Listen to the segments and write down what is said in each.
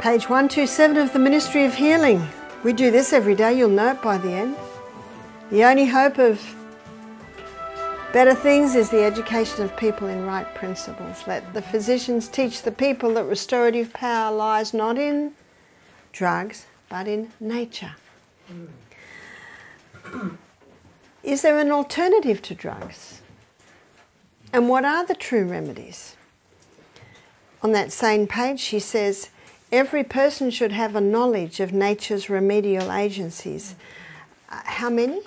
Page 127 of the Ministry of Healing. We do this every day, you'll know it by the end. The only hope of better things is the education of people in right principles. Let the physicians teach the people that restorative power lies not in drugs, but in nature. Is there an alternative to drugs? And what are the true remedies? On that same page, she says, every person should have a knowledge of nature's remedial agencies. How many?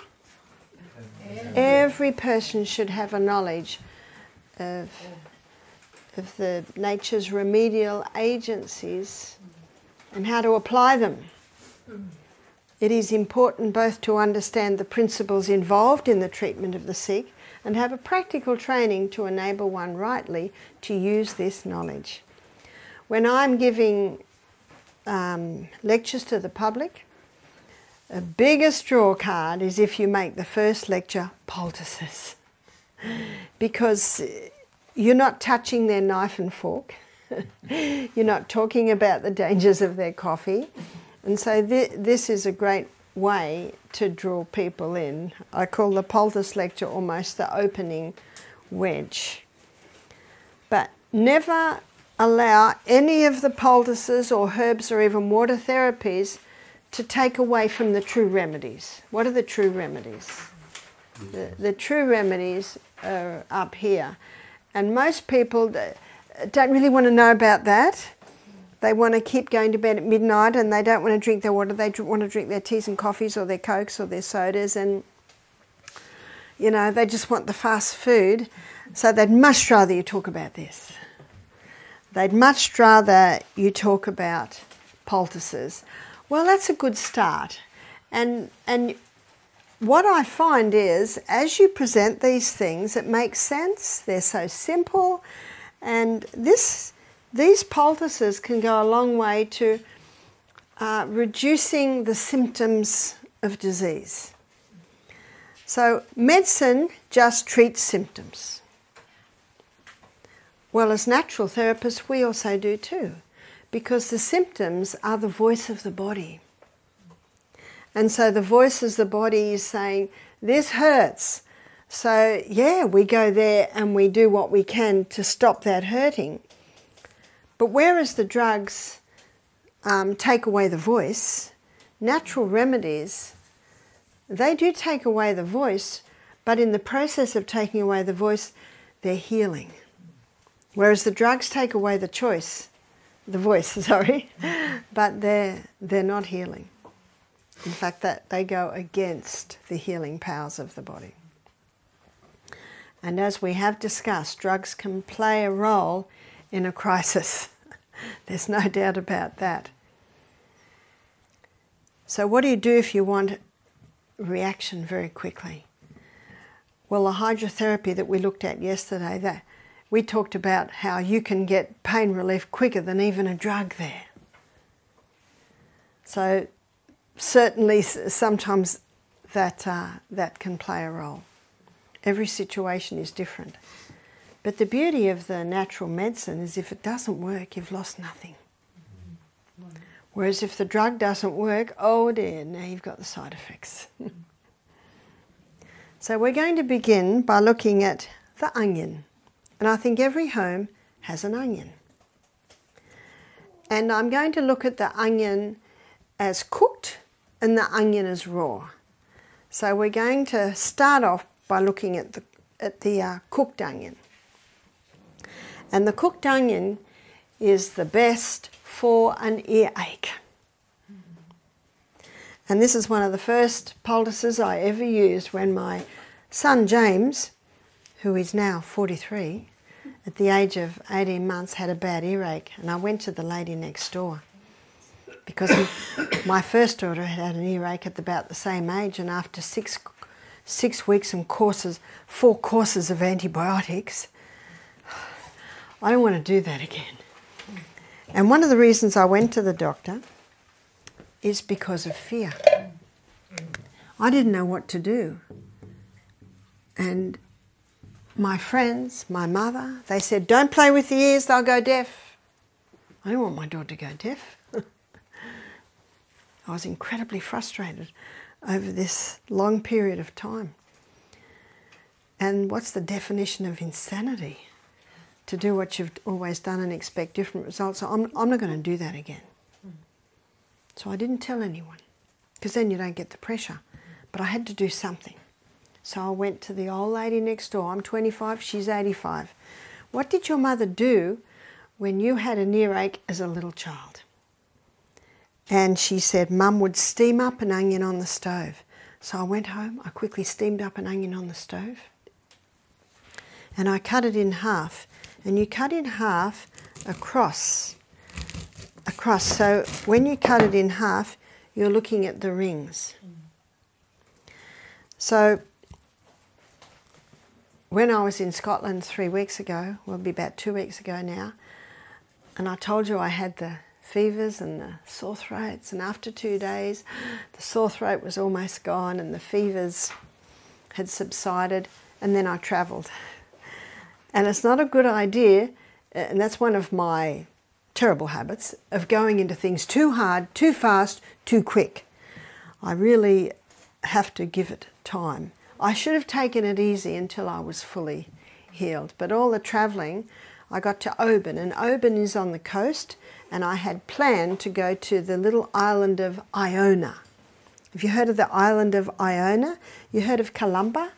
Every person should have a knowledge of the nature's remedial agencies and how to apply them. It is important both to understand the principles involved in the treatment of the sick and have a practical training to enable one rightly to use this knowledge. When I'm giving lectures to the public, a biggest draw card is if you make the first lecture poultices, because you're not touching their knife and fork, you're not talking about the dangers of their coffee, and so this is a great way to draw people in. I call the poultice lecture almost the opening wedge. But never allow any of the poultices or herbs or even water therapies to take away from the true remedies. What are the true remedies? The true remedies are up here. And most people don't really want to know about that. They want to keep going to bed at midnight and they don't want to drink their water. They want to drink their teas and coffees or their Cokes or their sodas, and you know, they just want the fast food. So they'd much rather you talk about this. They'd much rather you talk about poultices. Well, that's a good start. And what I find is, as you present these things, it makes sense. They're so simple. And these poultices can go a long way to reducing the symptoms of disease. So medicine just treats symptoms. Well, as natural therapists, we also do too, because the symptoms are the voice of the body. And so the voice of the body is saying, this hurts. So yeah, we go there and we do what we can to stop that hurting. But whereas the drugs take away the voice, natural remedies, they do take away the voice, but in the process of taking away the voice, they're healing. Whereas the drugs take away the voice, sorry, but they're not healing. In fact, that they go against the healing powers of the body. And as we have discussed, drugs can play a role in a crisis. There's no doubt about that. So what do you do if you want reaction very quickly? Well, the hydrotherapy that we looked at yesterday, we talked about how you can get pain relief quicker than even a drug there. So certainly sometimes that can play a role. Every situation is different. But the beauty of the natural medicine is if it doesn't work, you've lost nothing. Whereas if the drug doesn't work, oh dear, now you've got the side effects. So we're going to begin by looking at the onion. And I think every home has an onion. And I'm going to look at the onion as cooked and the onion as raw. So we're going to start off by looking at the cooked onion. And the cooked onion is the best for an earache. And this is one of the first poultices I ever used when my son James, who is now 43, at the age of 18 months had a bad earache, and I went to the lady next door because my first daughter had an earache at about the same age, and after six weeks and 4 courses of antibiotics, I don't want to do that again. And one of the reasons I went to the doctor is because of fear. I didn't know what to do. And my friends, my mother, they said, don't play with the ears, they'll go deaf. I don't want my daughter to go deaf. I was incredibly frustrated over this long period of time. And what's the definition of insanity? To do what you've always done and expect different results. So I'm not going to do that again. So I didn't tell anyone, because then you don't get the pressure. But I had to do something. So I went to the old lady next door. I'm 25, she's 85. What did your mother do when you had an earache as a little child? And she said, Mum would steam up an onion on the stove. So I went home, I quickly steamed up an onion on the stove, and I cut it in half. And you cut in half across. So when you cut it in half, you're looking at the rings. So when I was in Scotland 3 weeks ago, well, it'll be about 2 weeks ago now, and I told you I had the fevers and the sore throats, and after 2 days the sore throat was almost gone and the fevers had subsided, and then I travelled. And it's not a good idea, and that's one of my terrible habits, of going into things too hard, too fast, too quick. I really have to give it time. I should have taken it easy until I was fully healed, but all the travelling, I got to Oban, and Oban is on the coast, and I had planned to go to the little island of Iona. Have you heard of the island of Iona? You heard of Columba?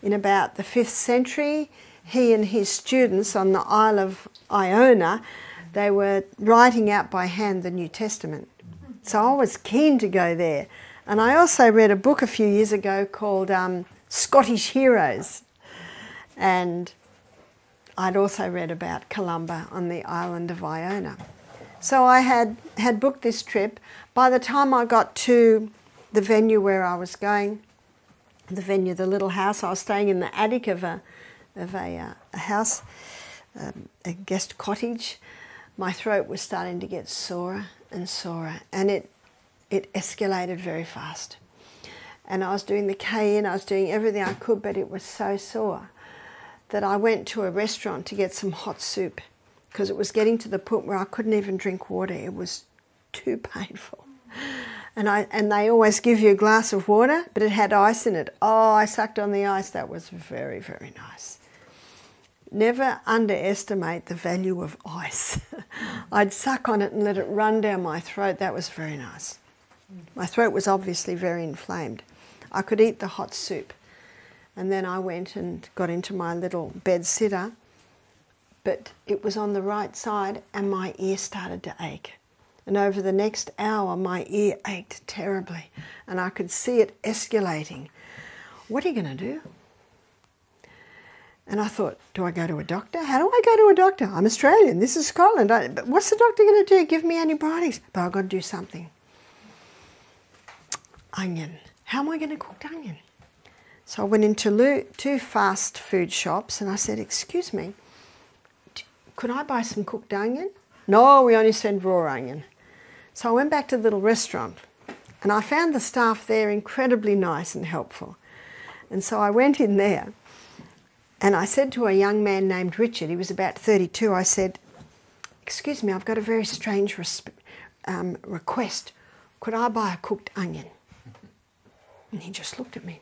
In about the 5th century, he and his students on the Isle of Iona, they were writing out by hand the New Testament. So I was keen to go there. And I also read a book a few years ago called Scottish Heroes. And I'd also read about Columba on the island of Iona. So I had booked this trip. By the time I got to the venue where I was going, the venue, the little house, I was staying in the attic of a house, a guest cottage. My throat was starting to get sorer and sorer, and it escalated very fast. And I was doing the K-in, I was doing everything I could, but it was so sore that I went to a restaurant to get some hot soup, because it was getting to the point where I couldn't even drink water. It was too painful. And they always give you a glass of water, but it had ice in it. Oh, I sucked on the ice. That was very, very nice. Never underestimate the value of ice. I'd suck on it and let it run down my throat. That was very nice. My throat was obviously very inflamed. I could eat the hot soup. And then I went and got into my little bed sitter, but it was on the right side and my ear started to ache. And over the next hour, my ear ached terribly, and I could see it escalating. What are you going to do? And I thought, do I go to a doctor? How do I go to a doctor? I'm Australian, this is Scotland. But what's the doctor going to do? Give me antibiotics. But I've got to do something. Onion. How am I going to cook onion? So I went into 2 fast food shops and I said, excuse me, could I buy some cooked onion? No, we only send raw onion. So I went back to the little restaurant and I found the staff there incredibly nice and helpful. And so I went in there and I said to a young man named Richard, he was about 32, I said, excuse me, I've got a very strange request. Could I buy a cooked onion? And he just looked at me.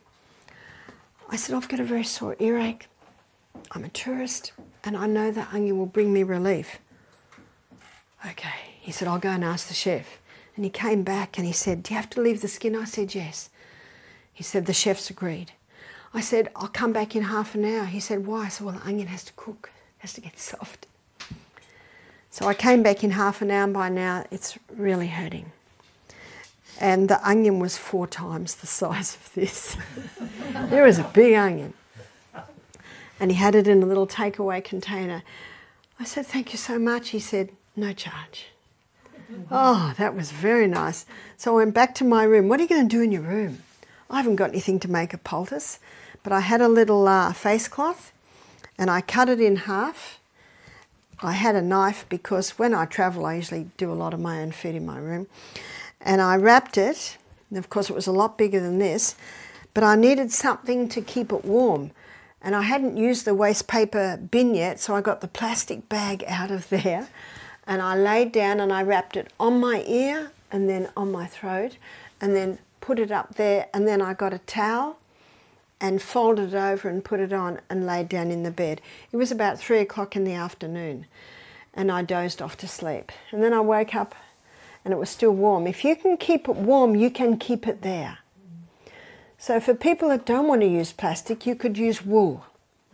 I said, I've got a very sore earache. I'm a tourist and I know that onion will bring me relief. Okay, he said, I'll go and ask the chef. And he came back and he said, do you have to leave the skin? I said, yes. He said, the chef's agreed. I said, I'll come back in half an hour. He said, why? I said, well, the onion has to cook, has to get soft. So I came back in half an hour, and by now it's really hurting. And the onion was 4 times the size of this. There was a big onion. And he had it in a little takeaway container. I said, thank you so much. He said, no charge. Oh, that was very nice. So I went back to my room. What are you going to do in your room? I haven't got anything to make a poultice, but I had a little face cloth and I cut it in half. I had a knife because when I travel I usually do a lot of my own food in my room. And I wrapped it, and of course it was a lot bigger than this, but I needed something to keep it warm. And I hadn't used the waste paper bin yet, so I got the plastic bag out of there and I laid down and I wrapped it on my ear, and then on my throat, and then put it up there, and then I got a towel and folded it over and put it on and laid down in the bed. It was about 3 o'clock in the afternoon, and I dozed off to sleep. And then I woke up and it was still warm. If you can keep it warm, you can keep it there. So for people that don't want to use plastic, you could use wool.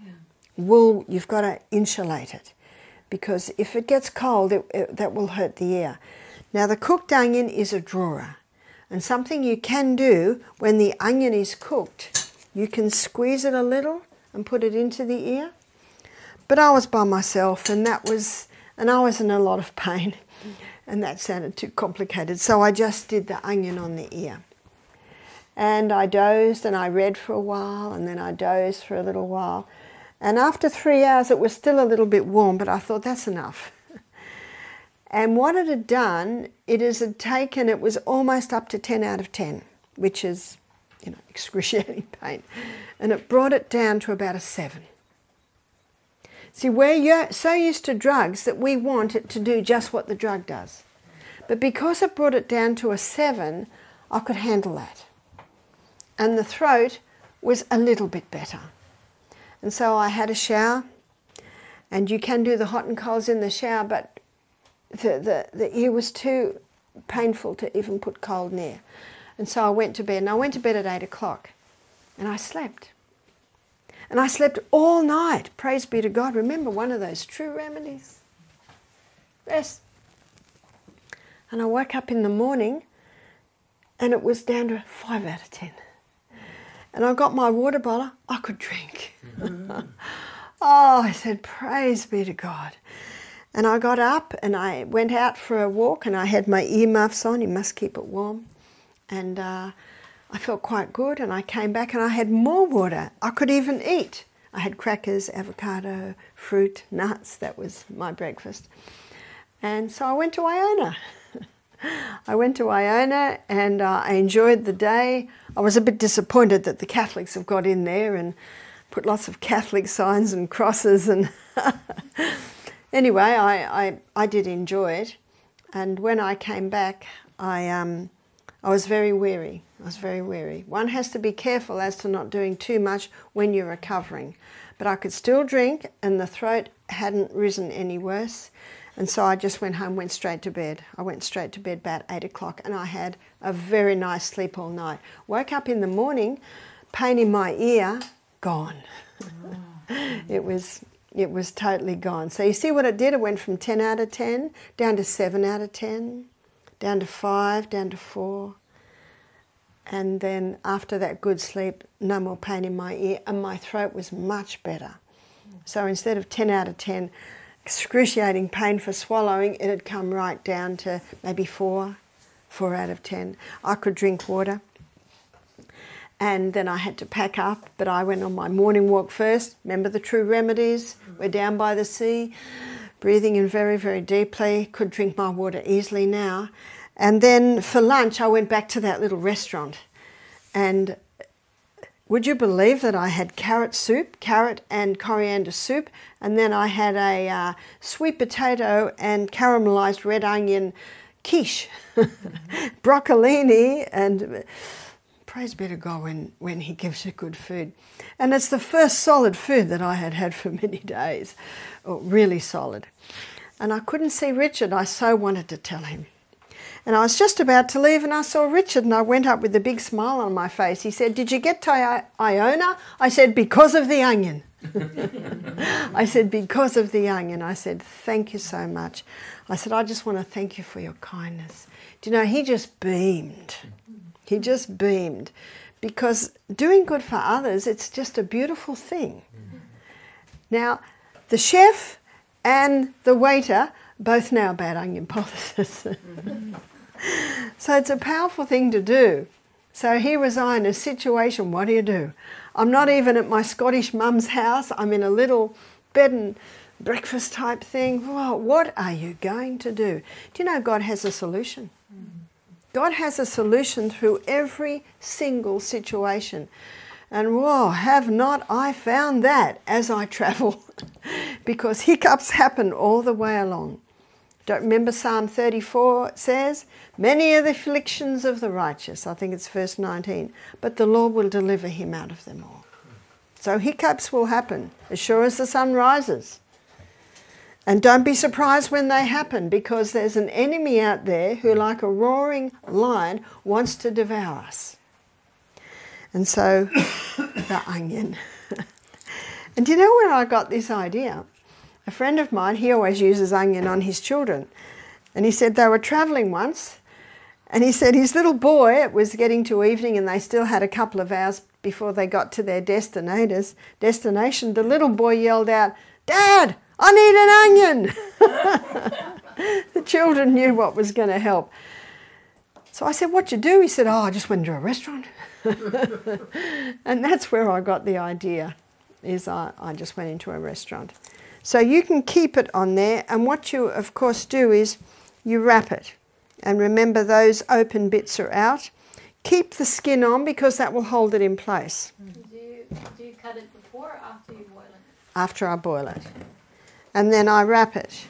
Yeah. Wool, you've got to insulate it, because if it gets cold, that will hurt the ear. Now the cooked onion is a drawer, and something you can do when the onion is cooked, you can squeeze it a little and put it into the ear. But I was by myself, and I was in a lot of pain, and that sounded too complicated. So I just did the onion on the ear. And I dozed, and I read for a while, and then I dozed for a little while. And after 3 hours, it was still a little bit warm, but I thought, that's enough. And what it had done, it was almost up to 10 out of 10, which is, excruciating pain. And it brought it down to about a 7. See, we're so used to drugs that we want it to do just what the drug does. But because it brought it down to a 7, I could handle that. And the throat was a little bit better. And so I had a shower, and you can do the hot and colds in the shower, but the ear was too painful to even put cold near. And so I went to bed, and I went to bed at 8 o'clock, and I slept. And I slept all night, praise be to God. Remember, one of those true remedies. Rest. And I woke up in the morning, and it was down to 5 out of 10. And I got my water bottle, I could drink. Oh, I said, praise be to God. And I got up and I went out for a walk, and I had my earmuffs on, you must keep it warm. And I felt quite good, and I came back and I had more water. I could even eat. I had crackers, avocado, fruit, nuts. That was my breakfast. And so I went to Iona. I went to Iona, and I enjoyed the day. I was a bit disappointed that the Catholics have got in there and put lots of Catholic signs and crosses. And anyway, I did enjoy it. And when I came back, I was very weary. I was very weary. One has to be careful as to not doing too much when you're recovering. But I could still drink, and the throat hadn't risen any worse. And so I just went home, went straight to bed. I went straight to bed about 8 o'clock, and I had a very nice sleep all night. Woke up in the morning, pain in my ear, gone. It was totally gone. So you see what it did? It went from 10 out of 10 down to 7 out of 10, down to 5, down to 4. And then after that good sleep, no more pain in my ear, and my throat was much better. So instead of 10 out of 10, excruciating pain for swallowing, it had come right down to maybe 4 out of 10. I could drink water. And then I had to pack up, but I went on my morning walk first. Remember the true remedies? We're down by the sea, breathing in very, very deeply. Could drink my water easily now. And then for lunch, I went back to that little restaurant. And would you believe that I had carrot and coriander soup, and then I had a sweet potato and caramelized red onion quiche, broccolini, and praise be to God when he gives you good food. And it's the first solid food that I had had for many days, really solid. And I couldn't see Richard, I so wanted to tell him. And I was just about to leave, and I saw Richard, and I went up with a big smile on my face. He said, "Did you get to Iona?" I said, "Because of the onion." I said, "Because of the onion." I said, "Thank you so much." I said, "I just want to thank you for your kindness." Do you know, he just beamed. He just beamed. Because doing good for others, it's just a beautiful thing. Now, the chef and the waiter both know about onion poultices. So it's a powerful thing to do. So here was I in a situation, what do? I'm not even at my Scottish mum's house. I'm in a little bed and breakfast type thing. Well, what are you going to do? Do you know God has a solution? God has a solution through every single situation. And whoa, have not I found that as I travel. Because hiccups happen all the way along. Don't remember Psalm 34 says, many are the afflictions of the righteous, I think it's verse 19, but the Lord will deliver him out of them all. So hiccups will happen as sure as the sun rises. And don't be surprised when they happen, because there's an enemy out there who, like a roaring lion, wants to devour us. And so, the onion. And do you know where I got this idea? A friend of mine, he always uses onion on his children. And he said they were travelling once, and he said his little boy, it was getting to evening and they still had a couple of hours before they got to their destination. The little boy yelled out, "Dad, I need an onion!" The children knew what was going to help. So I said, "What'd you do?" He said, "Oh, I just went into a restaurant." And that's where I got the idea, is I just went into a restaurant. So you can keep it on there, and what you of course do is you wrap it. And remember, those open bits are out. Keep the skin on, because that will hold it in place. Do you cut it before or after you boil it? After I boil it. And then I wrap it.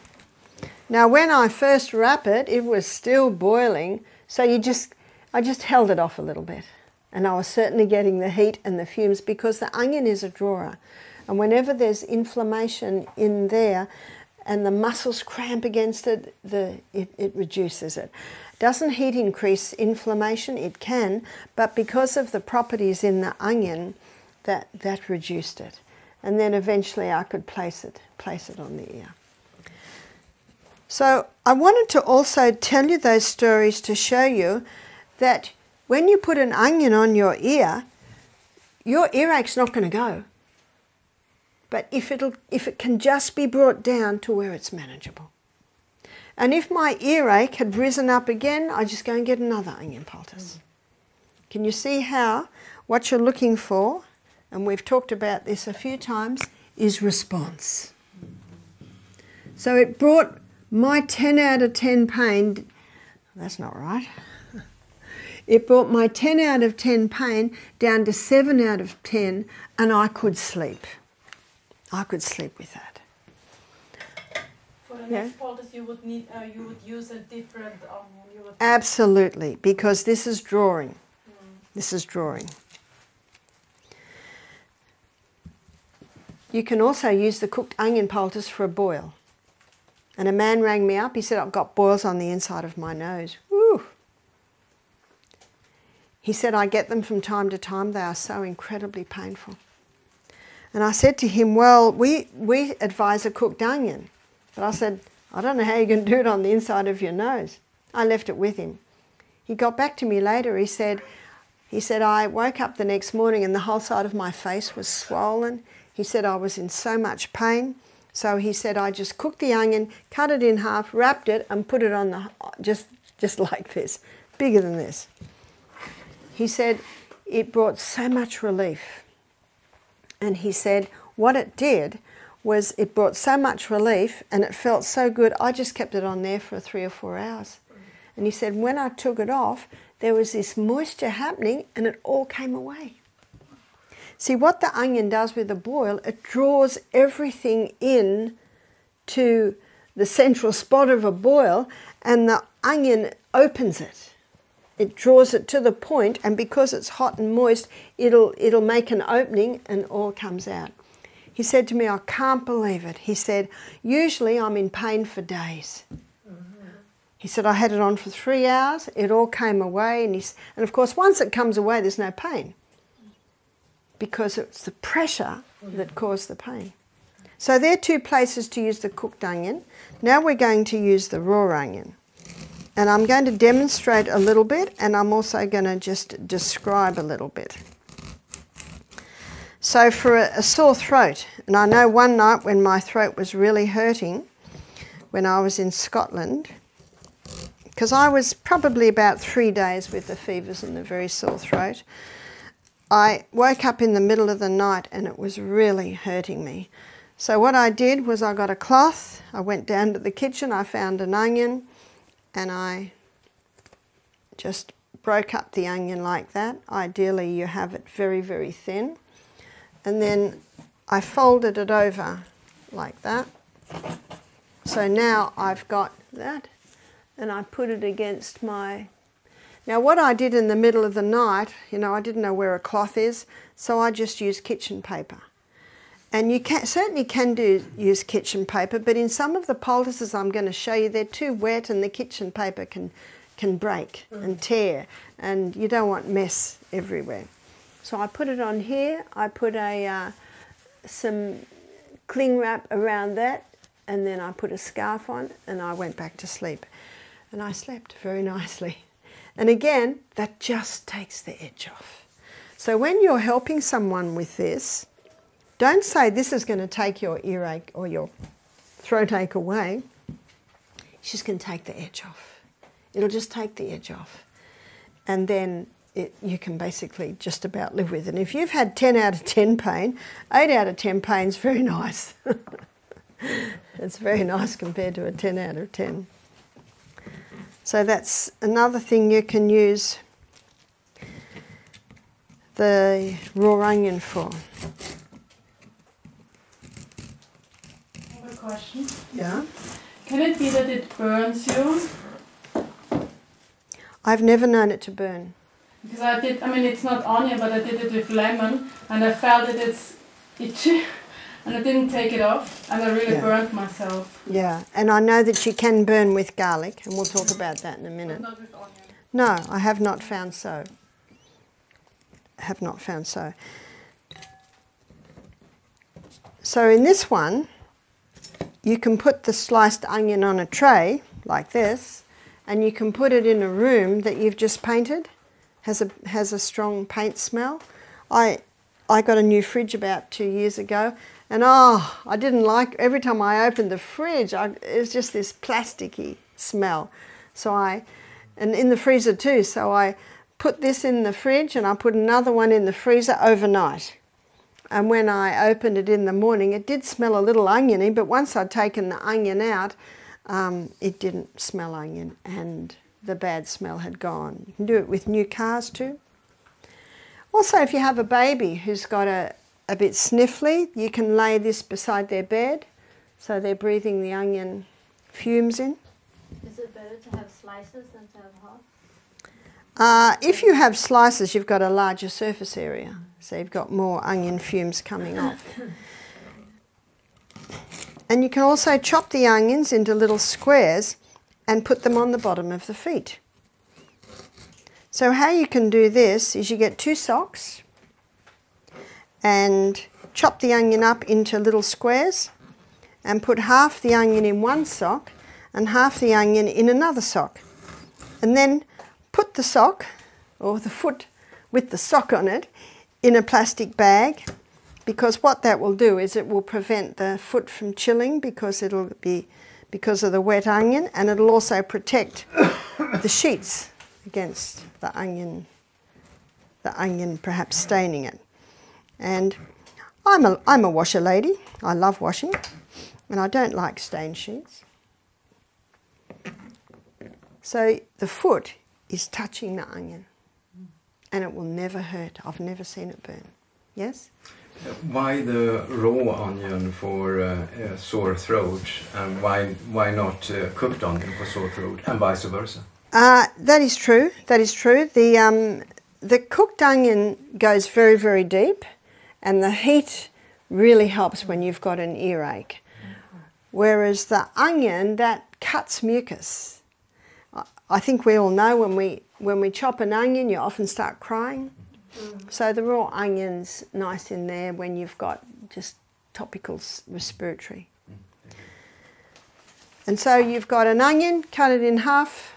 Now when I first wrap it, it was still boiling, so I just held it off a little bit. And I was certainly getting the heat and the fumes, because the onion is a drawer. And whenever there's inflammation in there and the muscles cramp against it, it reduces it. Doesn't heat increase inflammation? It can, but because of the properties in the onion, that reduced it. And then eventually I could place it on the ear. So I wanted to also tell you those stories to show you that when you put an onion on your earache's not going to go. But if it can just be brought down to where it's manageable. And if my earache had risen up again, I just go and get another onion poultice. Can you see how what you're looking for, and we've talked about this a few times, is response. So it brought my 10 out of 10 pain, that's not right. It brought my 10 out of 10 pain down to 7 out of 10, and I could sleep. I could sleep with that. For the next poultice, you would use a different onion. Absolutely, because this is drawing. This is drawing. You can also use the cooked onion poultice for a boil. And a man rang me up. He said, "I've got boils on the inside of my nose." Woo! He said, "I get them from time to time. They are so incredibly painful." And I said to him, "Well, we advise a cooked onion." But I said, "I don't know how you can do it on the inside of your nose." I left it with him. He got back to me later. He said, "I woke up the next morning and the whole side of my face was swollen." He said, "I was in so much pain." So he said, "I just cooked the onion, cut it in half, wrapped it, and put it on just like this, bigger than this." He said, "It brought so much relief." And he said, what it did was it brought so much relief and it felt so good, I just kept it on there for 3 or 4 hours. And he said, when I took it off, there was this moisture happening and it all came away. See, what the onion does with a boil, it draws everything in to the central spot of a boil, and the onion opens it. It draws it to the point, and because it's hot and moist, it'll make an opening and all comes out. He said to me, "I can't believe it." He said, "Usually I'm in pain for days." He said, "I had it on for 3 hours, it all came away," and of course once it comes away there's no pain, because it's the pressure that caused the pain. So there are 2 places to use the cooked onion. Now we're going to use the raw onion. And I'm going to demonstrate a little bit, and I'm also going to just describe a little bit. So for a sore throat, and I know one night when my throat was really hurting, when I was in Scotland, because I was probably about 3 days with the fevers and the very sore throat, I woke up in the middle of the night and it was really hurting me. So what I did was I got a cloth, I went down to the kitchen, I found an onion, and I just broke up the onion like that. Ideally you have it very, very thin. And then I folded it over like that. So now I've got that, and I put it against my... Now what I did in the middle of the night, you know, I didn't know where a cloth is, so I just used kitchen paper. And you certainly can use kitchen paper, but in some of the poultices I'm going to show you, they're too wet and the kitchen paper can break and tear, and you don't want mess everywhere. So I put it on here, I put some cling wrap around that, and then I put a scarf on, and I went back to sleep. And I slept very nicely. And again, that just takes the edge off. So when you're helping someone with this, don't say this is going to take your earache or your throat ache away. It's just going to take the edge off. It'll just take the edge off. And then you can basically just about live with it. And if you've had 10 out of 10 pain, 8 out of 10 pain is very nice. It's very nice compared to a 10 out of 10. So that's another thing you can use the raw onion for. I have a question. Yeah? Can it be that it burns you? I've never known it to burn. Because I mean it's not onion, but I did it with lemon, and I felt that it's itchy, and I didn't take it off, and I really burned myself. Yeah, and I know that you can burn with garlic, and we'll talk about that in a minute. But not with onion. No, I have not found so. Have not found so. So in this one, you can put the sliced onion on a tray, like this, and you can put it in a room that you've just painted. Has a strong paint smell. I got a new fridge about 2 years ago, and I didn't like, every time I opened the fridge, it was just this plasticky smell. So and in the freezer too, so I put this in the fridge and I put another one in the freezer overnight. And when I opened it in the morning, it did smell a little oniony, but once I'd taken the onion out, it didn't smell onion, and the bad smell had gone. You can do it with new cars too. Also, if you have a baby who's got a bit sniffly, you can lay this beside their bed so they're breathing the onion fumes in. Is it better to have slices than to have half? If you have slices, you've got a larger surface area, so you've got more onion fumes coming off. And you can also chop the onions into little squares and put them on the bottom of the feet. So how you can do this is you get 2 socks and chop the onion up into little squares and put half the onion in one sock and half the onion in another sock. And then put the sock, or the foot with the sock on it, in a plastic bag, because what that will do is it will prevent the foot from chilling because of the wet onion, and it'll also protect the sheets against the onion perhaps staining it. And I'm a washer lady. I love washing, and I don't like stained sheets. So the foot is touching the onion, and it will never hurt. I've never seen it burn. Yes? Why the raw onion for sore throat, and why not cooked onion for sore throat, and vice versa? That is true. That is true. The cooked onion goes very, very deep, and the heat really helps when you've got an earache. Whereas the onion, that cuts mucus. I think we all know when we chop an onion, you often start crying. So the raw onion's nice in there when you've got just topical respiratory. And so you've got an onion, cut it in half,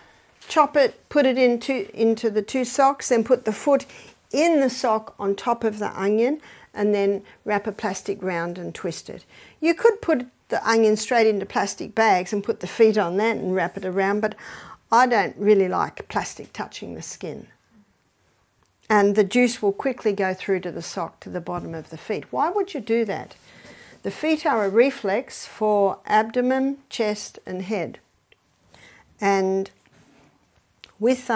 chop it, put it into the 2 socks, then put the foot in the sock on top of the onion, and then wrap a plastic round and twist it. You could put the onion straight into plastic bags and put the feet on that and wrap it around, but I don't really like plastic touching the skin. And the juice will quickly go through to the sock to the bottom of the feet. Why would you do that? The feet are a reflex for abdomen, chest and head. And with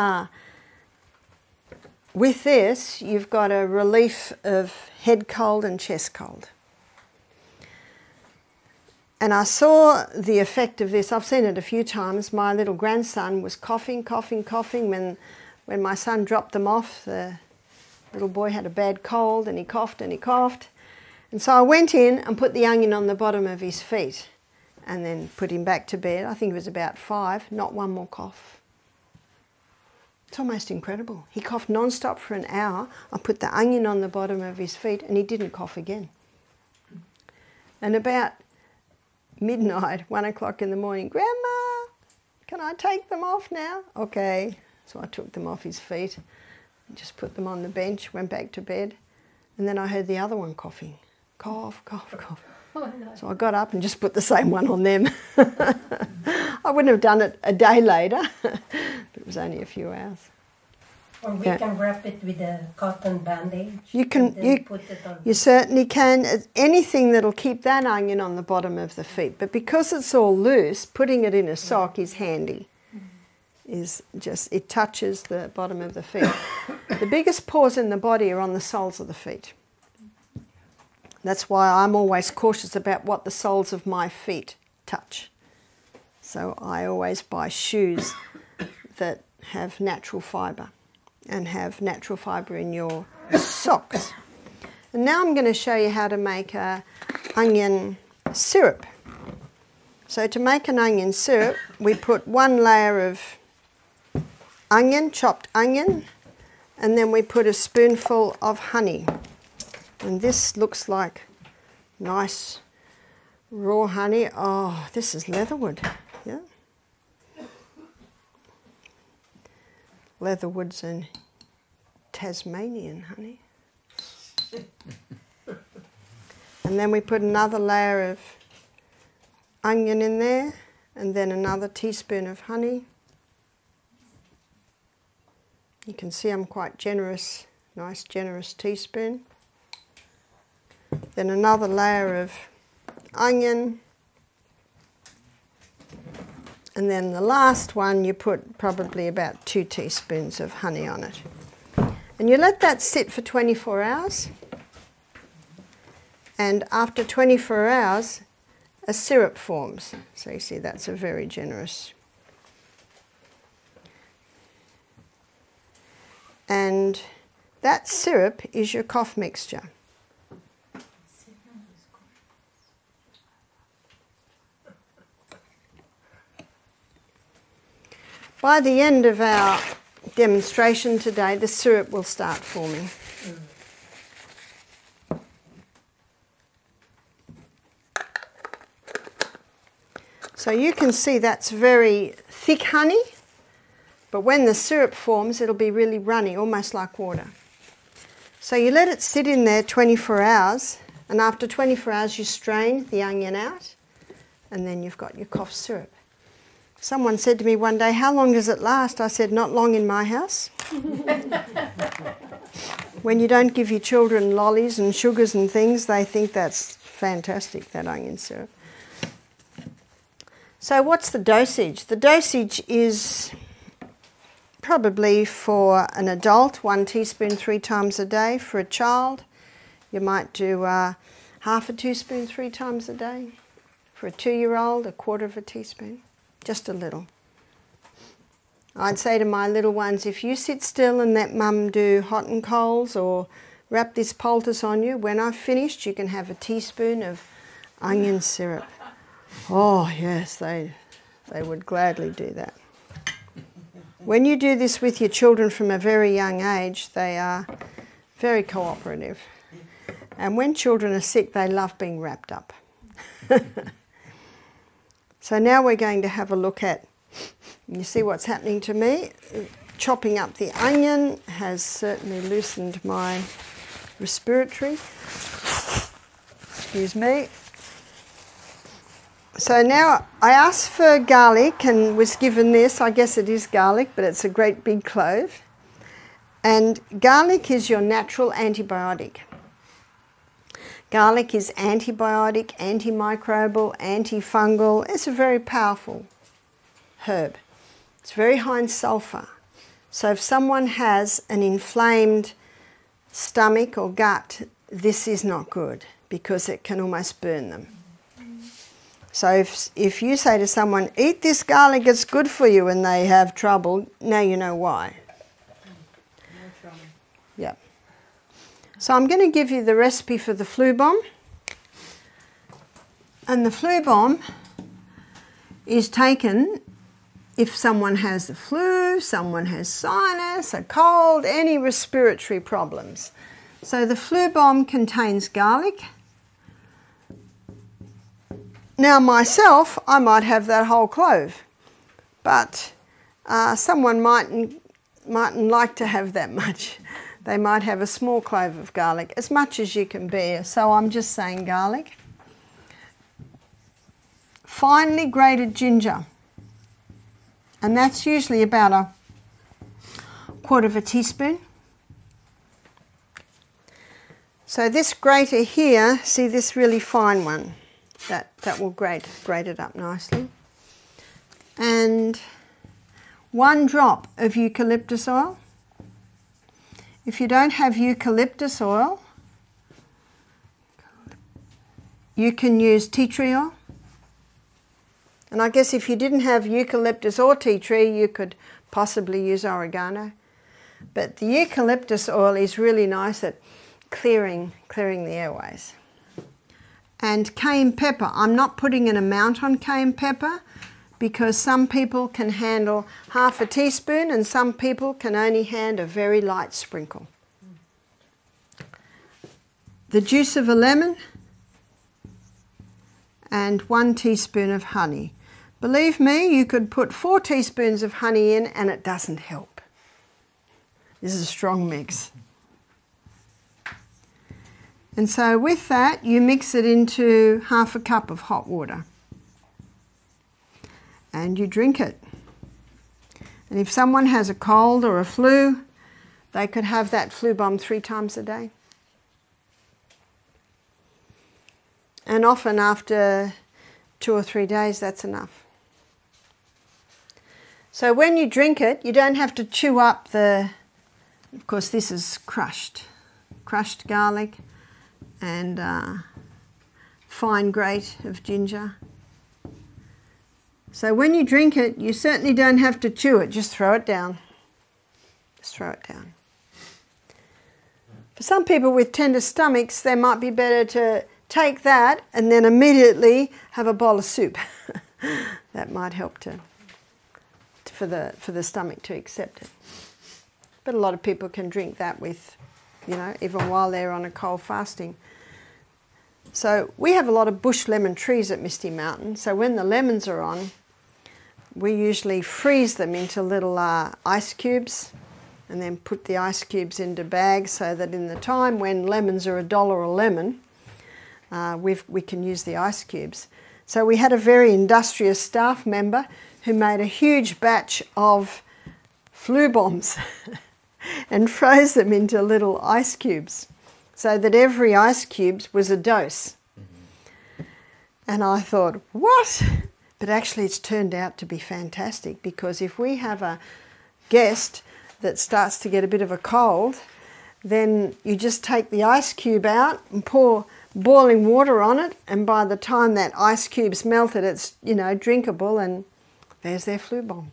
this, you've got a relief of head cold and chest cold. And I saw the effect of this. I've seen it a few times. My little grandson was coughing, coughing, coughing. When my son dropped them off, the little boy had a bad cold and he coughed and he coughed. And so I went in and put the onion on the bottom of his feet and then put him back to bed. I think it was about 5, not one more cough. It's almost incredible. He coughed non-stop for an hour. I put the onion on the bottom of his feet and he didn't cough again. And about midnight, 1 o'clock in the morning, Grandma, can I take them off now? Okay. So I took them off his feet, just put them on the bench, went back to bed, and then I heard the other one coughing. Cough, cough, cough. Oh, no. So I got up and just put the same one on them. I wouldn't have done it a day later, but it was only a few hours. Or we can wrap it with a cotton bandage. You can, put it on. you certainly can. Anything that'll keep that onion on the bottom of the feet. But because it's all loose, putting it in a sock is handy. It touches the bottom of the feet. The biggest pores in the body are on the soles of the feet. That's why I'm always cautious about what the soles of my feet touch. So I always buy shoes that have natural fibre and have natural fibre in your socks. And now I'm going to show you how to make an onion syrup. So to make an onion syrup, we put 1 layer of onion, chopped onion, and then we put a spoonful of honey. And this looks like nice raw honey. Oh, this is leatherwood, yeah? Leatherwoods and Tasmanian honey. And then we put another layer of onion in there, and then another teaspoon of honey. You can see I'm quite generous, nice generous teaspoon. Then another layer of onion. And then the last one, you put probably about 2 teaspoons of honey on it. And you let that sit for 24 hours. And after 24 hours, a syrup forms. So you see that's a very generous. And that syrup is your cough mixture. By the end of our demonstration today, the syrup will start forming. So you can see that's very thick honey, but when the syrup forms, it'll be really runny, almost like water. So you let it sit in there 24 hours, and after 24 hours you strain the onion out, and then you've got your cough syrup. Someone said to me one day, how long does it last? I said, not long in my house. When you don't give your children lollies and sugars and things, they think that's fantastic, that onion syrup. So what's the dosage? The dosage is probably for an adult, 1 teaspoon 3 times a day. For a child, you might do half a teaspoon 3 times a day. For a 2-year-old, 1/4 teaspoon. Just a little. I'd say to my little ones, if you sit still and let Mum do hot and colds or wrap this poultice on you, when I've finished you can have a teaspoon of onion syrup. Oh yes, they would gladly do that. When you do this with your children from a very young age, they are very cooperative. And when children are sick, they love being wrapped up. So now we're going to have a look at, you see what's happening to me. Chopping up the onion has certainly loosened my respiratory. Excuse me. So now I asked for garlic and was given this. I guess it is garlic, but it's a great big clove. And garlic is your natural antibiotic. Garlic is antibiotic, antimicrobial, antifungal. It's a very powerful herb. It's very high in sulfur. So if someone has an inflamed stomach or gut, this is not good because it can almost burn them. So if you say to someone, eat this garlic, it's good for you, and they have trouble, now you know why. No trouble. Yeah. So I'm going to give you the recipe for the flu bomb. And the flu bomb is taken if someone has the flu, someone has sinus, a cold, any respiratory problems. So the flu bomb contains garlic. Now myself, I might have that whole clove, but someone mightn't like to have that much. They might have a small clove of garlic, as much as you can bear. So I'm just saying garlic. Finely grated ginger, and that's usually about a quarter of a teaspoon. So this grater here, see this really fine one, that will grate it up nicely. And 1 drop of eucalyptus oil. If you don't have eucalyptus oil, you can use tea tree oil. And I guess if you didn't have eucalyptus or tea tree, you could possibly use oregano. But the eucalyptus oil is really nice at clearing the airways. And cayenne pepper. I'm not putting an amount on cayenne pepper because some people can handle half a teaspoon and some people can only handle a very light sprinkle. The juice of a lemon and 1 teaspoon of honey. Believe me, you could put 4 teaspoons of honey in and it doesn't help. This is a strong mix. And so with that, you mix it into half a cup of hot water. And you drink it. And if someone has a cold or a flu, they could have that flu bomb 3 times a day. And often after 2 or 3 days, that's enough. So when you drink it, you don't have to chew up of course this is crushed garlic and fine grate of ginger. So when you drink it, you certainly don't have to chew it, just throw it down. Just throw it down. For some people with tender stomachs, they might be better to take that and then immediately have a bowl of soup. That might help for the stomach to accept it. But a lot of people can drink that with, even while they're on a cold fasting. So we have a lot of bush lemon trees at Misty Mountain. So when the lemons are on, we usually freeze them into little ice cubes and then put the ice cubes into bags so that in the time when lemons are $1 a lemon, we can use the ice cubes. So we had a very industrious staff member who made a huge batch of flu bombs and froze them into little ice cubes so that every ice cube was a dose. And I thought, what? But actually it's turned out to be fantastic, because if we have a guest that starts to get a bit of a cold, then you just take the ice cube out and pour boiling water on it, and by the time that ice cube's melted, it's, drinkable, and there's their flu bomb.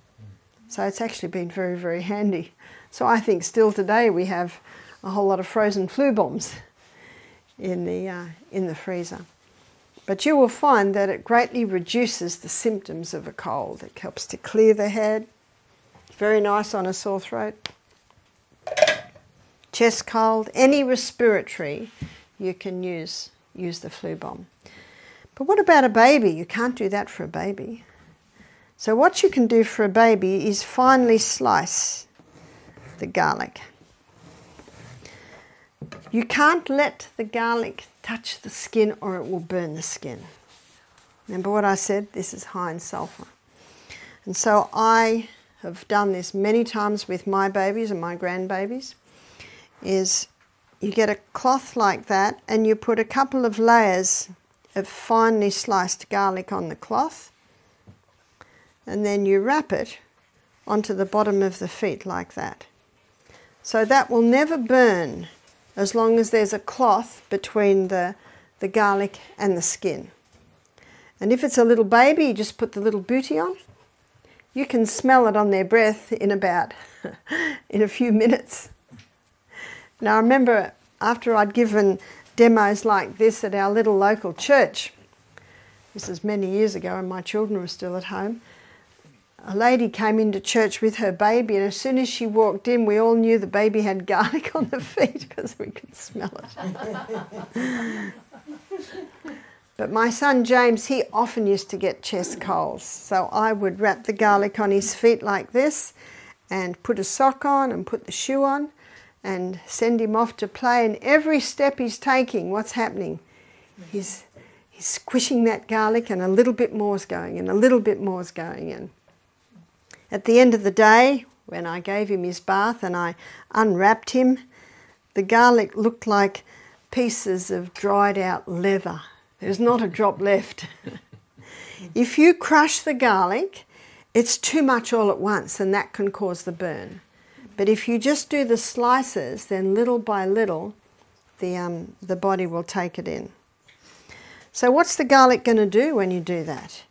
So it's actually been very, very handy. So I think still today we have a whole lot of frozen flu bombs in the freezer. But you will find that it greatly reduces the symptoms of a cold. It helps to clear the head. Very nice on a sore throat. Chest cold, any respiratory, you can use the flu bomb. But what about a baby? You can't do that for a baby. So what you can do for a baby is finely slice the garlic. You can't let the garlic touch the skin or it will burn the skin. Remember what I said? This is high in sulfur. And so I have done this many times with my babies and my grandbabies, is you get a cloth like that and you put a couple of layers of finely sliced garlic on the cloth, and then you wrap it onto the bottom of the feet like that. So that will never burn as long as there's a cloth between the garlic and the skin. And if it's a little baby, you just put the little booty on. You can smell it on their breath in about in a few minutes. Now I remember after I'd given demos like this at our little local church, this is many years ago and my children were still at home, a lady came into church with her baby, and as soon as she walked in, we all knew the baby had garlic on the feet because we could smell it. But my son James, he often used to get chest colds, so I would wrap the garlic on his feet like this and put a sock on and put the shoe on and send him off to play, and every step he's taking, what's happening? He's squishing that garlic, and a little bit more's going and a little bit more's going in. At the end of the day, when I gave him his bath and I unwrapped him, the garlic looked like pieces of dried out leather. There's not a drop left. If you crush the garlic, it's too much all at once, and that can cause the burn. But if you just do the slices, then little by little, the body will take it in. So what's the garlic going to do when you do that?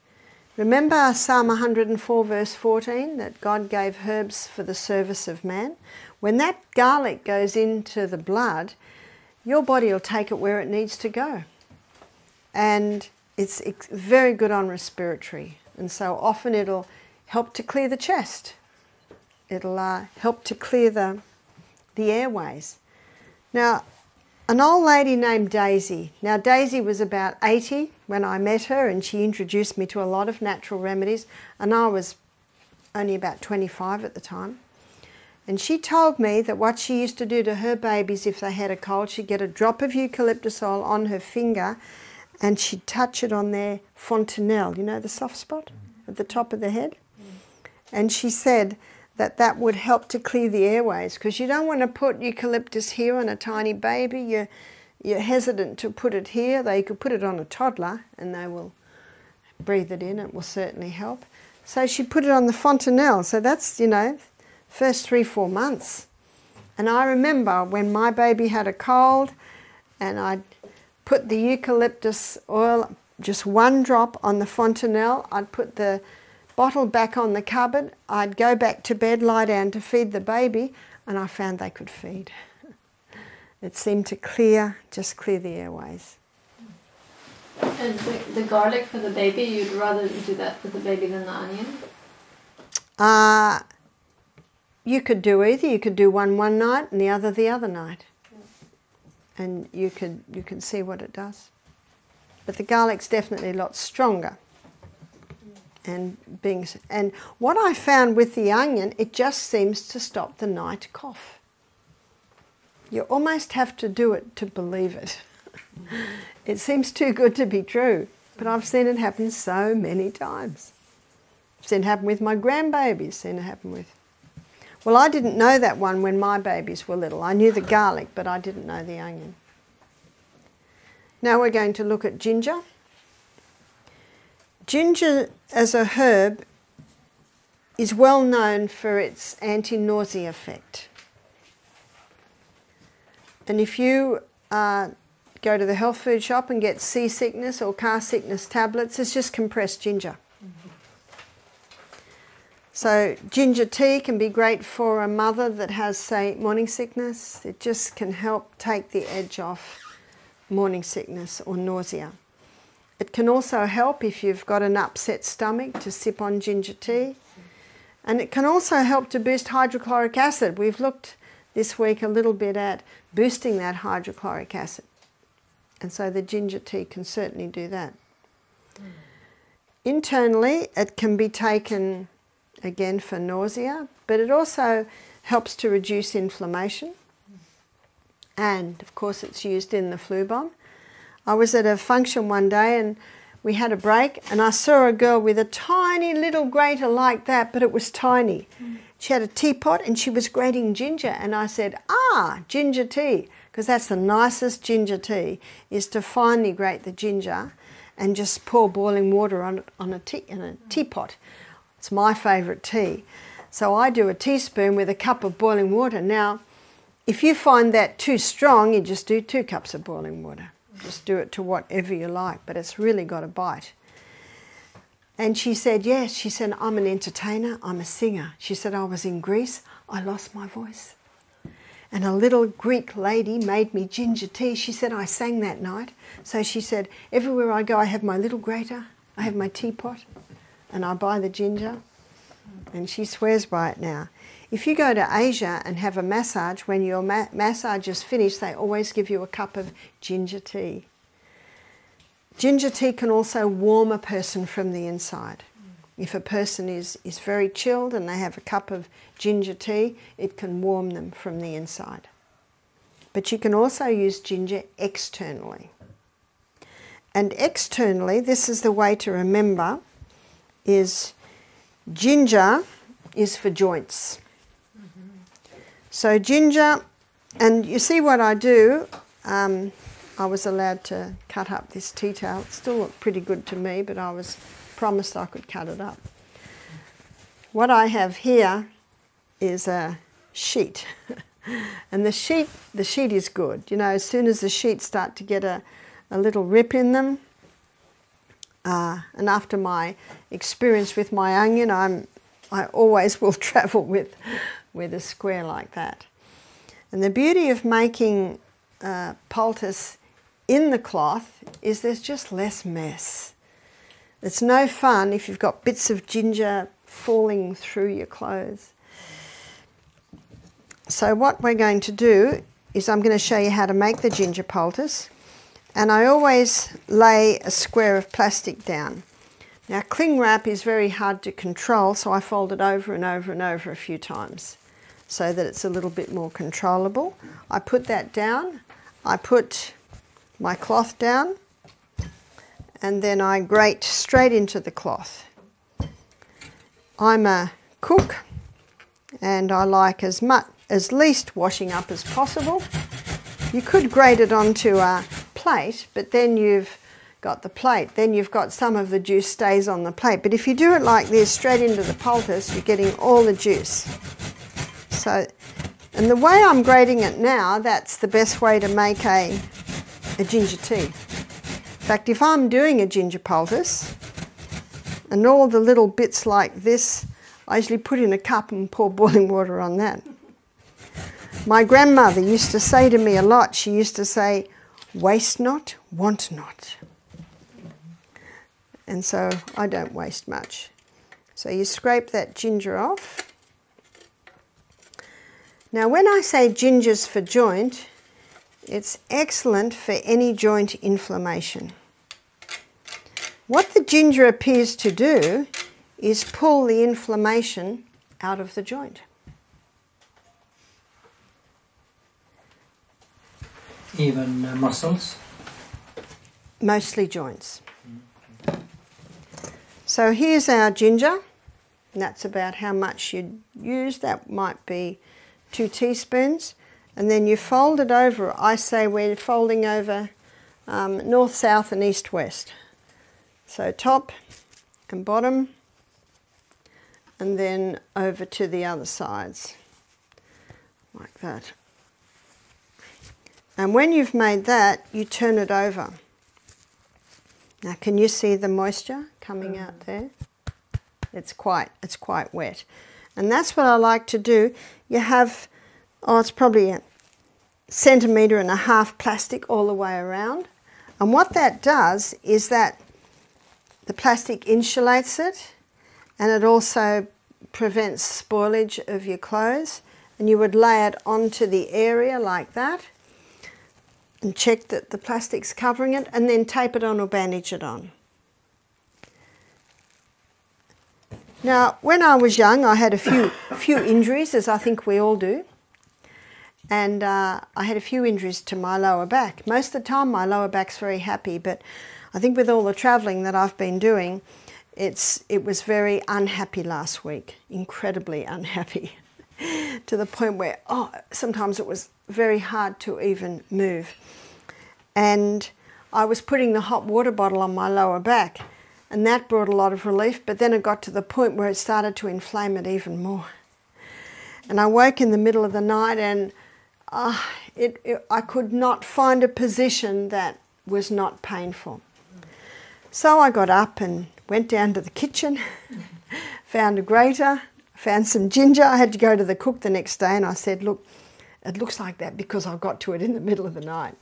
Remember Psalm 104 verse 14, that God gave herbs for the service of man? When that garlic goes into the blood, your body will take it where it needs to go. And it's very good on respiratory. And so often it'll help to clear the chest. It'll help to clear the airways. Now, an old lady named Daisy. Now, Daisy was about 80 when I met her, and she introduced me to a lot of natural remedies, and I was only about 25 at the time. And she told me that what she used to do to her babies if they had a cold, she'd get a drop of eucalyptus oil on her finger and she'd touch it on their fontanelle, you know, the soft spot at the top of the head. And she said that that would help to clear the airways, because you don't want to put eucalyptus here on a tiny baby. You're hesitant to put it here. They could put it on a toddler and they will breathe it in. It will certainly help. So she put it on the fontanelle. So that's, you know, first 3-4 months. And I remember when my baby had a cold and I'd put the eucalyptus oil, just one drop on the fontanelle. I'd put the bottle back on the cupboard. I'd go back to bed, lie down to feed the baby, and I found they could feed. It seemed to just clear the airways. And the garlic for the baby, you'd rather do that for the baby than the onion? You could do either. You could do one night and the other night. And you can see what it does. But the garlic's definitely a lot stronger. And what I found with the onion, it just seems to stop the night cough. You almost have to do it to believe it. It seems too good to be true, but I've seen it happen so many times. I've seen it happen with my grandbabies, seen it happen with... Well, I didn't know that one when my babies were little. I knew the garlic, but I didn't know the onion. Now we're going to look at ginger. Ginger as a herb is well known for its anti-nausea effect. And if you go to the health food shop and get seasickness or car sickness tablets, it's just compressed ginger. So ginger tea can be great for a mother that has, say, morning sickness. It just can help take the edge off morning sickness or nausea. It can also help if you've got an upset stomach to sip on ginger tea. And it can also help to boost hydrochloric acid. We've looked this week a little bit at boosting that hydrochloric acid. And so the ginger tea can certainly do that. Internally, it can be taken again for nausea, but it also helps to reduce inflammation. And of course it's used in the flu bomb. I was at a function one day and we had a break and I saw a girl with a tiny little grater like that, but it was tiny. She had a teapot and she was grating ginger, and I said, ginger tea, because that's the nicest ginger tea, is to finely grate the ginger and just pour boiling water on a teapot. It's my favourite tea. So I do a teaspoon with a cup of boiling water. Now, if you find that too strong, you just do 2 cups of boiling water. Just do it to whatever you like, but it's really got a bite. And she said, yes, she said, I'm an entertainer, I'm a singer. She said, I was in Greece, I lost my voice. And a little Greek lady made me ginger tea. She said, I sang that night. So she said, everywhere I go, I have my little grater, I have my teapot, and I buy the ginger. And she swears by it now. If you go to Asia and have a massage, when your massage is finished, they always give you a cup of ginger tea. Ginger tea can also warm a person from the inside. If a person is very chilled and they have a cup of ginger tea, it can warm them from the inside. But you can also use ginger externally. And externally, this is the way to remember, is ginger is for joints. So ginger, and you see what I do, I was allowed to cut up this tea towel. It still looked pretty good to me, but I was promised I could cut it up. What I have here is a sheet. And the sheet is good. You know, as soon as the sheets start to get a little rip in them, and after my experience with my onion, I always will travel with a square like that. And the beauty of making poultice in the cloth is there's just less mess. It's no fun if you've got bits of ginger falling through your clothes. So what we're going to do is I'm going to show you how to make the ginger poultice. And I always lay a square of plastic down. Now cling wrap is very hard to control, so I fold it over and over and over a few times so that it's a little bit more controllable. I put that down, I put my cloth down, and then I grate straight into the cloth. I'm a cook and I like as least washing up as possible. You could grate it onto a plate, but then you've got the plate, then you've got some of the juice stays on the plate. But if you do it like this, straight into the poultice, you're getting all the juice. So, and the way I'm grating it now, that's the best way to make a ginger tea. In fact, if I'm doing a ginger poultice, and all the little bits like this, I usually put in a cup and pour boiling water on that. My grandmother used to say to me a lot, she used to say, waste not, want not. And so I don't waste much. So you scrape that ginger off. Now when I say ginger's for joint, it's excellent for any joint inflammation. What the ginger appears to do is pull the inflammation out of the joint. Even muscles? Mostly joints. So here's our ginger. And that's about how much you'd use. That might be 2 teaspoons. And then you fold it over. I say we're folding over north, south and east, west. So top and bottom, and then over to the other sides, like that. And when you've made that, you turn it over. Now can you see the moisture coming out there? It's quite wet. And that's what I like to do. You have, it's probably 1.5 centimeters plastic all the way around. And what that does is that the plastic insulates it, and it also prevents spoilage of your clothes. And you would lay it onto the area like that and check that the plastic's covering it, and then tape it on or bandage it on. Now, when I was young, I had a few injuries, as I think we all do. And I had a few injuries to my lower back. Most of the time my lower back's very happy, but I think with all the travelling that I've been doing, it was very unhappy last week, incredibly unhappy, to the point where, sometimes it was very hard to even move. And I was putting the hot water bottle on my lower back, and that brought a lot of relief, but then it got to the point where it started to inflame it even more. And I woke in the middle of the night and I could not find a position that was not painful. So I got up and went down to the kitchen, found a grater, found some ginger. I had to go to the cook the next day and I said, look, it looks like that because I got to it in the middle of the night.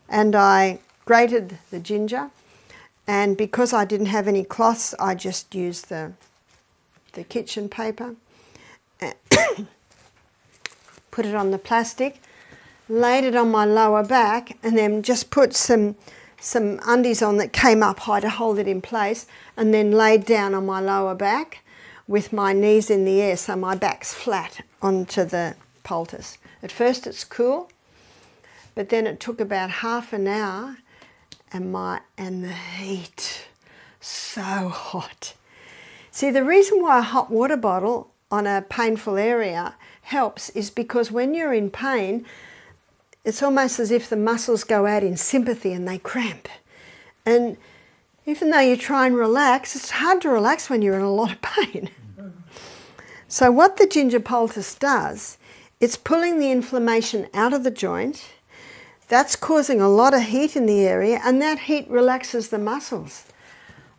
And I grated the ginger, and because I didn't have any cloths, I just used the kitchen paper, put it on the plastic, laid it on my lower back, and then just put some undies on that came up high to hold it in place, and then laid down on my lower back with my knees in the air so my back's flat onto the poultice. At first it's cool, but then it took about half an hour, and the heat, so hot. See, the reason why a hot water bottle on a painful area helps is because when you're in pain, it's almost as if the muscles go out in sympathy and they cramp. And even though you try and relax, it's hard to relax when you're in a lot of pain. So what the ginger poultice does, it's pulling the inflammation out of the joint. That's causing a lot of heat in the area, and that heat relaxes the muscles.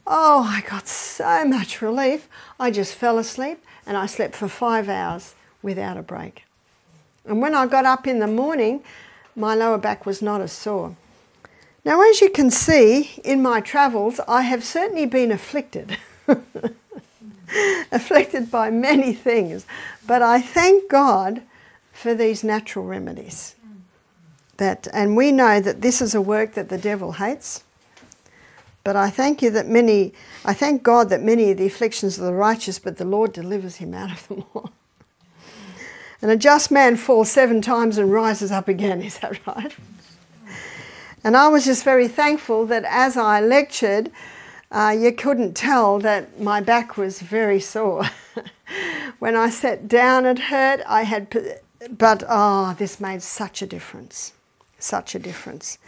Oh, I got so much relief. I just fell asleep, and I slept for 5 hours without a break. And when I got up in the morning, my lower back was not as sore. Now, as you can see, in my travels, I have certainly been afflicted. Afflicted by many things. But I thank God for these natural remedies. And we know that this is a work that the devil hates. But I thank God that many of the afflictions of the righteous, but the Lord delivers him out of them all. And a just man falls 7 times and rises up again, is that right? And I was just very thankful that as I lectured, you couldn't tell that my back was very sore. When I sat down it hurt, but this made such a difference, such a difference.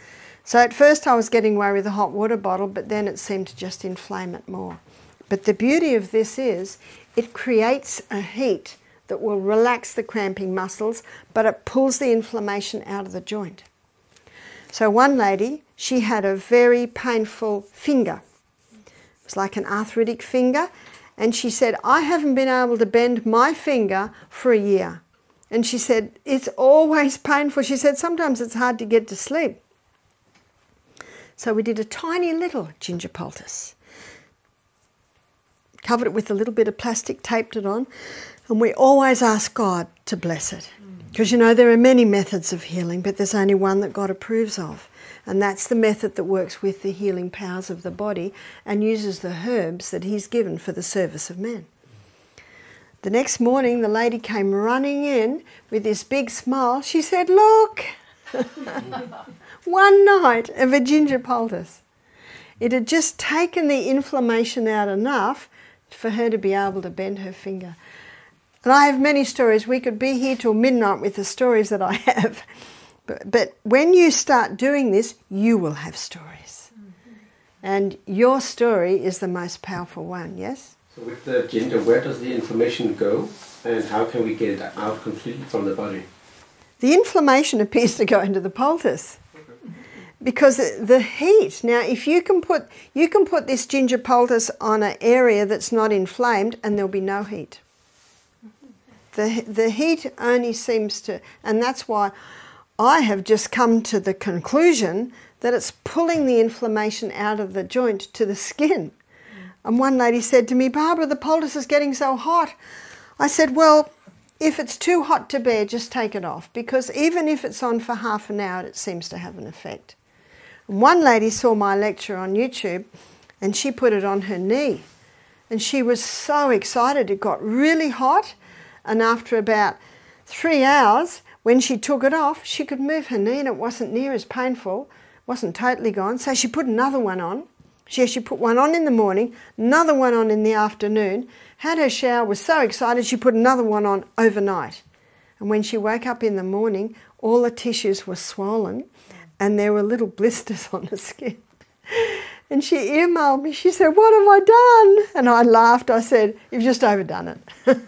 So at first I was getting away with a hot water bottle, but then it seemed to just inflame it more. But the beauty of this is it creates a heat that will relax the cramping muscles, but it pulls the inflammation out of the joint. So one lady, she had a very painful finger. It was like an arthritic finger, and she said, I haven't been able to bend my finger for a year. And she said, it's always painful. She said, sometimes it's hard to get to sleep. So we did a tiny little ginger poultice. Covered it with a little bit of plastic, taped it on, and we always ask God to bless it. Because, you know, there are many methods of healing, but there's only one that God approves of. And that's the method that works with the healing powers of the body and uses the herbs that he's given for the service of men. The next morning, the lady came running in with this big smile. She said, look, one night of a ginger poultice. It had just taken the inflammation out enough for her to be able to bend her finger. And I have many stories. We could be here till midnight with the stories that I have. But when you start doing this, you will have stories. And your story is the most powerful one, yes? So with the ginger, where does the inflammation go? And how can we get it out completely from the body? The inflammation appears to go into the poultice. Because the heat, now if you can put this ginger poultice on an area that's not inflamed and there'll be no heat. The heat only seems to, and that's why I have just come to the conclusion that it's pulling the inflammation out of the joint to the skin. And one lady said to me, Barbara, the poultice is getting so hot. I said, well, if it's too hot to bear, just take it off, because even if it's on for half an hour, it seems to have an effect. And one lady saw my lecture on YouTube and she put it on her knee. And she was so excited. It got really hot. And after about 3 hours, when she took it off, she could move her knee and it wasn't near as painful. It wasn't totally gone. So she put another one on. She actually put one on in the morning, another one on in the afternoon, had her shower, was so excited she put another one on overnight. And when she woke up in the morning, all the tissues were swollen and there were little blisters on the skin. And she emailed me, she said, what have I done? And I laughed, I said, you've just overdone it.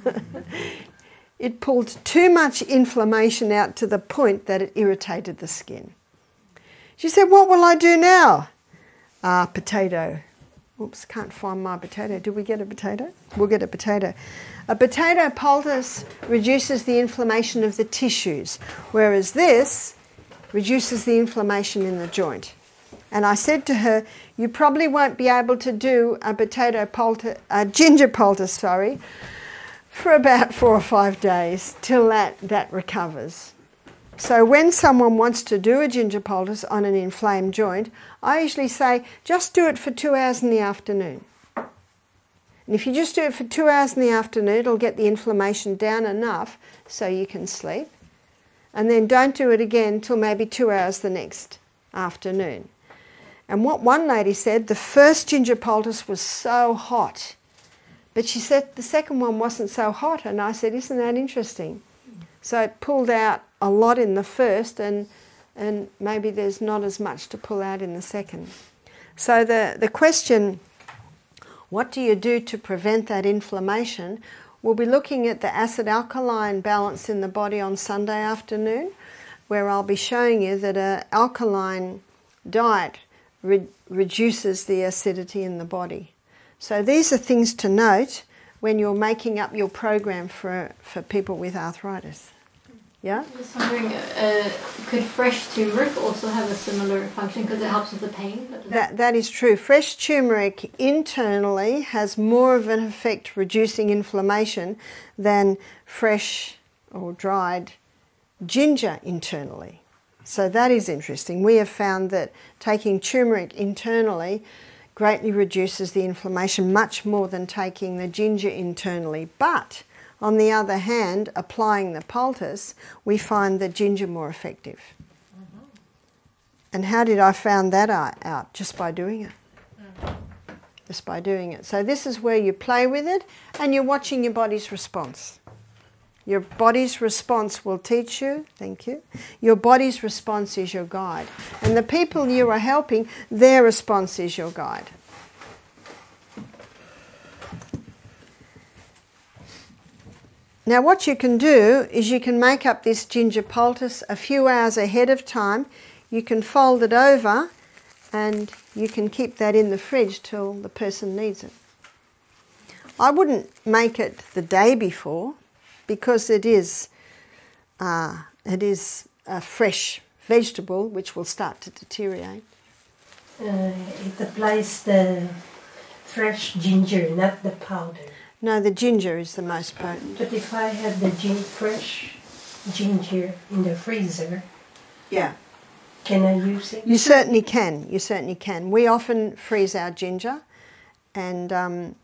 It pulled too much inflammation out to the point that it irritated the skin. She said, what will I do now? Potato. Oops, can't find my potato. Did we get a potato? We'll get a potato. A potato poultice reduces the inflammation of the tissues, whereas this reduces the inflammation in the joint. And I said to her, you probably won't be able to do a ginger poultice, for about 4 or 5 days till that recovers. So when someone wants to do a ginger poultice on an inflamed joint, I usually say, just do it for 2 hours in the afternoon. And if you just do it for 2 hours in the afternoon, it'll get the inflammation down enough so you can sleep. And then don't do it again till maybe 2 hours the next afternoon. And what one lady said, the first ginger poultice was so hot. But she said the second one wasn't so hot. And I said, isn't that interesting? So it pulled out a lot in the first, and maybe there's not as much to pull out in the second. So the question, what do you do to prevent that inflammation? We'll be looking at the acid-alkaline balance in the body on Sunday afternoon, where I'll be showing you that an alkaline diet reduces the acidity in the body. So these are things to note when you're making up your program for people with arthritis. Yeah? I was wondering, could fresh turmeric also have a similar function because it helps with the pain? That is true. Fresh turmeric internally has more of an effect reducing inflammation than fresh or dried ginger internally. So that is interesting. We have found that taking turmeric internally greatly reduces the inflammation much more than taking the ginger internally. But on the other hand, applying the poultice, we find the ginger more effective. Mm-hmm. And how did I find that out? Just by doing it. Mm-hmm. Just by doing it. So this is where you play with it and you're watching your body's response. Your body's response will teach you, thank you. Your body's response is your guide. And the people you are helping, their response is your guide. Now what you can do is you can make up this ginger poultice a few hours ahead of time. You can fold it over and you can keep that in the fridge till the person needs it. I wouldn't make it the day before because it is a fresh vegetable which will start to deteriorate. It applies the fresh ginger, not the powder. No, the ginger is the most potent. But if I have the fresh ginger in the freezer, yeah, can I use it? You certainly can. You certainly can. We often freeze our ginger, and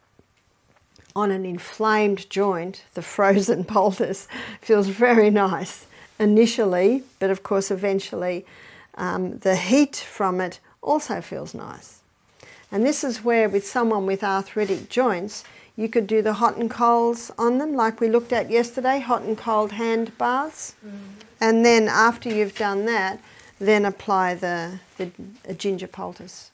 on an inflamed joint, the frozen poultice feels very nice initially, but of course eventually the heat from it also feels nice. And this is where with someone with arthritic joints, you could do the hot and colds on them, like we looked at yesterday, hot and cold hand baths. Mm. And then after you've done that, then apply the ginger poultice.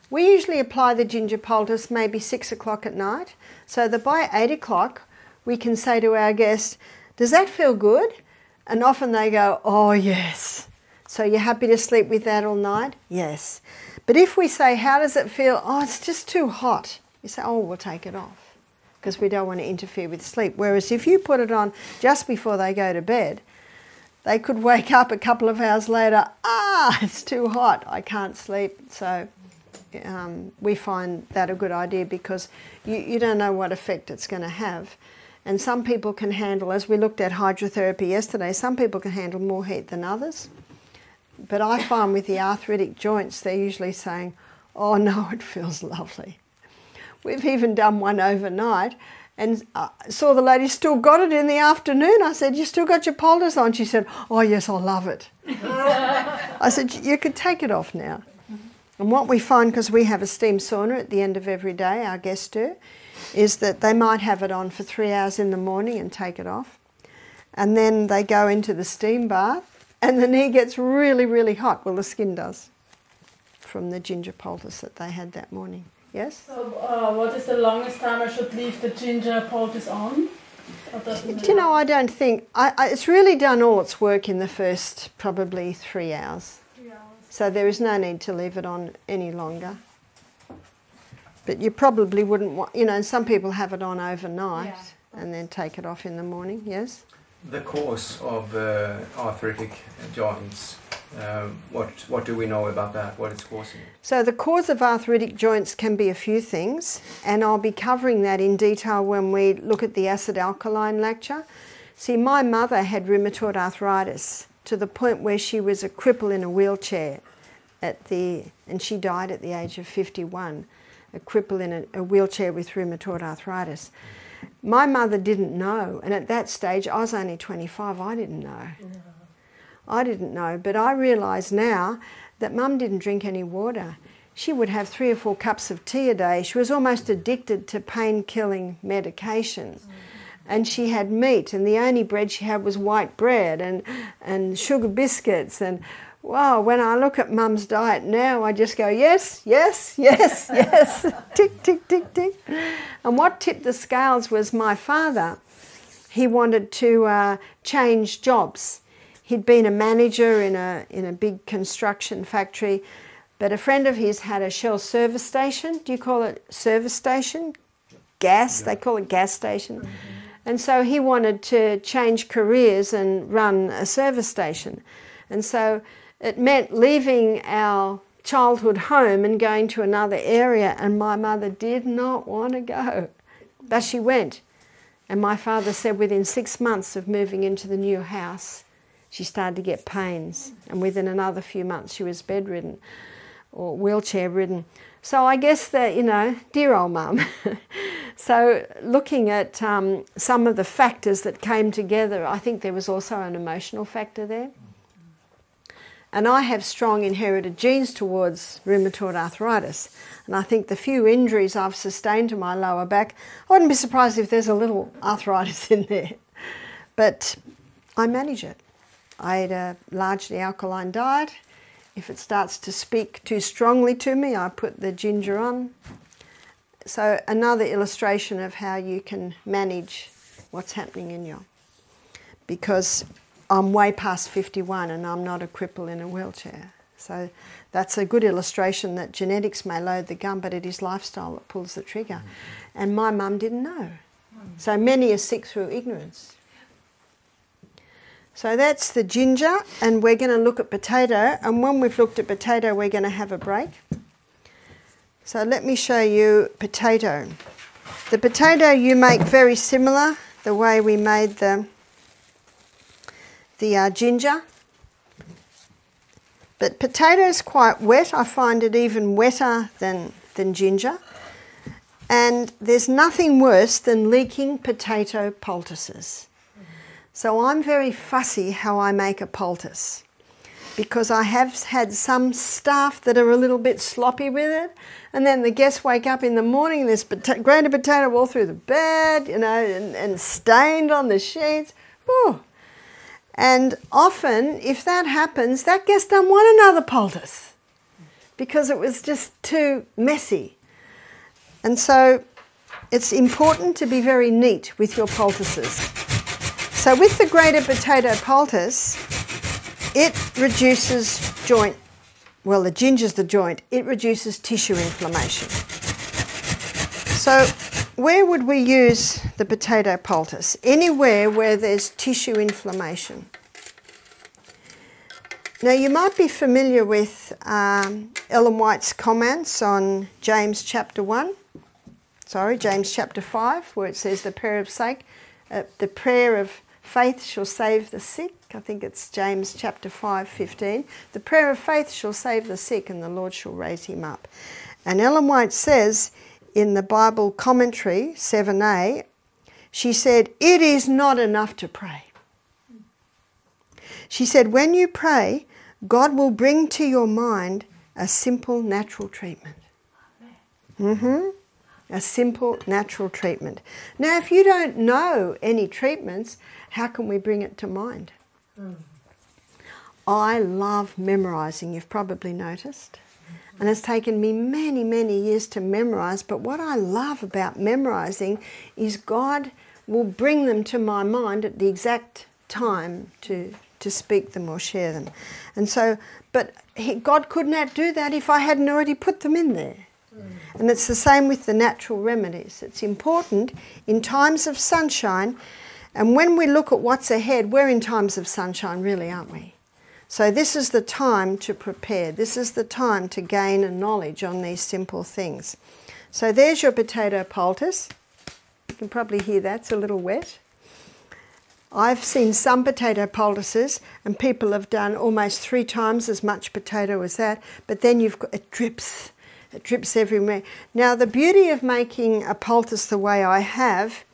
We usually apply the ginger poultice maybe 6 o'clock at night, so that by 8 o'clock we can say to our guests, does that feel good? And often they go, oh yes. So you're happy to sleep with that all night? Yes. But if we say, how does it feel? Oh, it's just too hot. You say, oh, we'll take it off because we don't want to interfere with sleep. Whereas if you put it on just before they go to bed, they could wake up a couple of hours later, it's too hot, I can't sleep. So we find that a good idea because you don't know what effect it's going to have. And some people can handle, as we looked at hydrotherapy yesterday, some people can handle more heat than others. But I find with the arthritic joints, they're usually saying, oh no, it feels lovely. We've even done one overnight and saw the lady still got it in the afternoon. I said, you still got your poultice on? She said, oh yes, I love it. I said, you could take it off now. And what we find, because we have a steam sauna at the end of every day, our guests do, is that they might have it on for 3 hours in the morning and take it off. And then they go into the steam bath and the knee gets really, really hot. Well, the skin does, from the ginger poultice that they had that morning. Yes? So what is the longest time I should leave the ginger poultice on? Do you know, I don't think, it's really done all its work in the first probably 3 hours. 3 hours. So there is no need to leave it on any longer. But you probably wouldn't want, you know, some people have it on overnight Yeah. and then take it off in the morning, yes? The cause of arthritic joints, what do we know about that, what is causing it? So the cause of arthritic joints can be a few things, and I'll be covering that in detail when we look at the acid-alkaline lecture. See, my mother had rheumatoid arthritis to the point where she was a cripple in a wheelchair and she died at the age of 51, a cripple in a wheelchair with rheumatoid arthritis. My mother didn't know, and at that stage, I was only 25, I didn't know. I didn't know, but I realise now that Mum didn't drink any water. She would have 3 or 4 cups of tea a day. She was almost addicted to pain-killing medication. And she had meat, and the only bread she had was white bread and sugar biscuits. And wow, when I look at Mum's diet now, I just go, yes, yes, yes, yes, tick, tick, tick, tick. And what tipped the scales was my father. He wanted to change jobs. He'd been a manager in a big construction factory, but a friend of his had a Shell service station. Do you call it service station? Gas, they call it gas station. And so he wanted to change careers and run a service station. And so it meant leaving our childhood home and going to another area, and my mother did not want to go. But she went. And my father said within 6 months of moving into the new house, she started to get pains. And within another few months, she was bedridden or wheelchair ridden. So I guess that, you know, dear old Mum. So looking at some of the factors that came together, I think there was also an emotional factor there. And I have strong inherited genes towards rheumatoid arthritis. And I think the few injuries I've sustained to my lower back, I wouldn't be surprised if there's a little arthritis in there. But I manage it. I eat a largely alkaline diet. If it starts to speak too strongly to me, I put the ginger on. So another illustration of how you can manage what's happening in you. Because I'm way past 51 and I'm not a cripple in a wheelchair. So that's a good illustration that genetics may load the gun, but it is lifestyle that pulls the trigger. And my mum didn't know. So many are sick through ignorance. So that's the ginger, and we're going to look at potato. And when we've looked at potato, we're going to have a break. So let me show you potato. The potato you make very similar, the way we made the ginger. But potato is quite wet. I find it even wetter than ginger. And there's nothing worse than leaking potato poultices. So I'm very fussy how I make a poultice, because I have had some staff that are a little bit sloppy with it, and then the guests wake up in the morning, there's grated potato all through the bed, you know, and stained on the sheets. Whew. And often, if that happens, that guest doesn't want another poultice because it was just too messy. And so it's important to be very neat with your poultices. So with the grated potato poultice, it reduces joint, well, the ginger's the joint, it reduces tissue inflammation. So where would we use the potato poultice? Anywhere where there's tissue inflammation. Now you might be familiar with Ellen White's comments on James chapter 5, where it says the prayer of faith shall save the sick. I think it's James chapter 5:15. The prayer of faith shall save the sick, and the Lord shall raise him up. And Ellen White says in the Bible commentary 7a, she said, it is not enough to pray. She said, when you pray, God will bring to your mind a simple natural treatment. A simple natural treatment. Now, if you don't know any treatments, how can we bring it to mind? I love memorising, you've probably noticed. And it's taken me many, many years to memorise, but what I love about memorising is God will bring them to my mind at the exact time to speak them or share them. And so, but God could not do that if I hadn't already put them in there. And it's the same with the natural remedies. It's important in times of sunshine, and when we look at what's ahead, we're in times of sunshine really, aren't we? So this is the time to prepare. This is the time to gain a knowledge on these simple things. So there's your potato poultice. You can probably hear that's a little wet. I've seen some potato poultices and people have done almost 3 times as much potato as that, but then you've got, it drips everywhere. Now the beauty of making a poultice the way I have,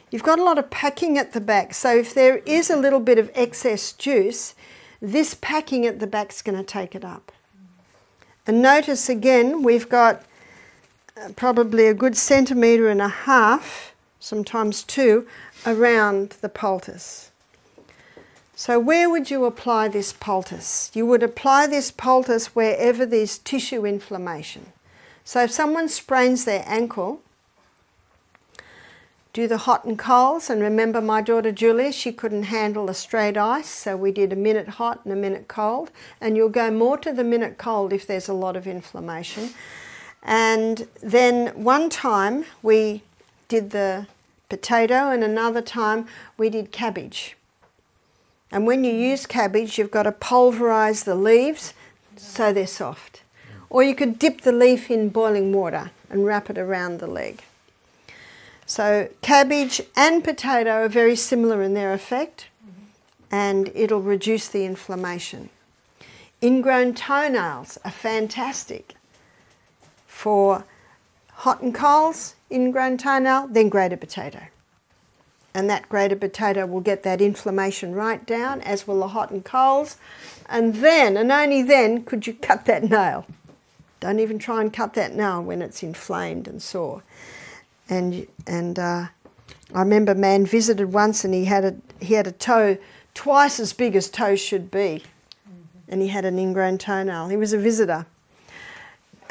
you've got a lot of packing at the back, so if there is a little bit of excess juice, this packing at the back is going to take it up. And notice again, we've got probably a good 1.5 centimetres, sometimes 2, around the poultice. So where would you apply this poultice? You would apply this poultice wherever there's tissue inflammation. So if someone sprains their ankle, do the hot and colds. And remember my daughter Julia, she couldn't handle a straight ice, so we did a minute hot and a minute cold. And you'll go more to the minute cold if there's a lot of inflammation. And then one time we did the potato and another time we did cabbage. And when you use cabbage, you've got to pulverise the leaves so they're soft. Or you could dip the leaf in boiling water and wrap it around the leg. So cabbage and potato are very similar in their effect, and it'll reduce the inflammation. Ingrown toenails are fantastic for hot and colds, ingrown toenail, then grated potato. And that grated potato will get that inflammation right down, as will the hot and colds. And then, and only then, could you cut that nail. Don't even try and cut that nail when it's inflamed and sore. And I remember a man visited once and he had a toe twice as big as toes should be. And he had an ingrown toenail. He was a visitor.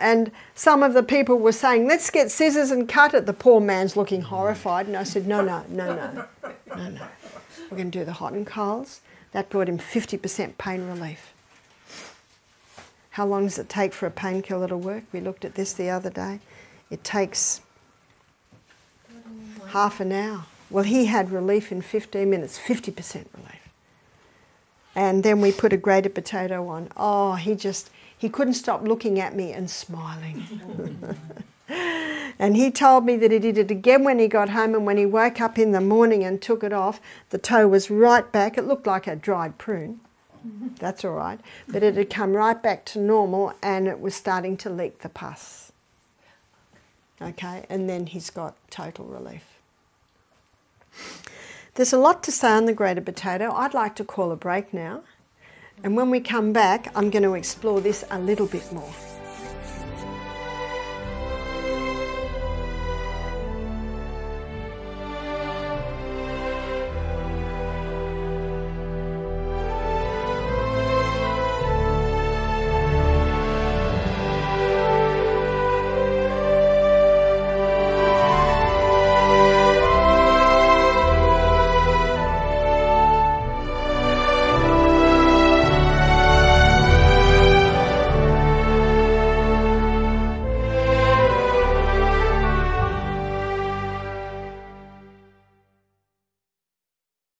And some of the people were saying, let's get scissors and cut it. The poor man's looking horrified. And I said, no. We're going to do the hot and colds. That brought him 50% pain relief. How long does it take for a painkiller to work? We looked at this the other day. It takes half an hour. Well, he had relief in 15 minutes, 50% relief. And then we put a grated potato on. Oh, he couldn't stop looking at me and smiling. And he told me that he did it again when he got home, and when he woke up in the morning and took it off, the toe was right back. It looked like a dried prune. That's all right. But it had come right back to normal and it was starting to leak the pus. Okay, and then he's got total relief. There's a lot to say on the grated potato. I'd like to call a break now. And when we come back, I'm going to explore this a little bit more.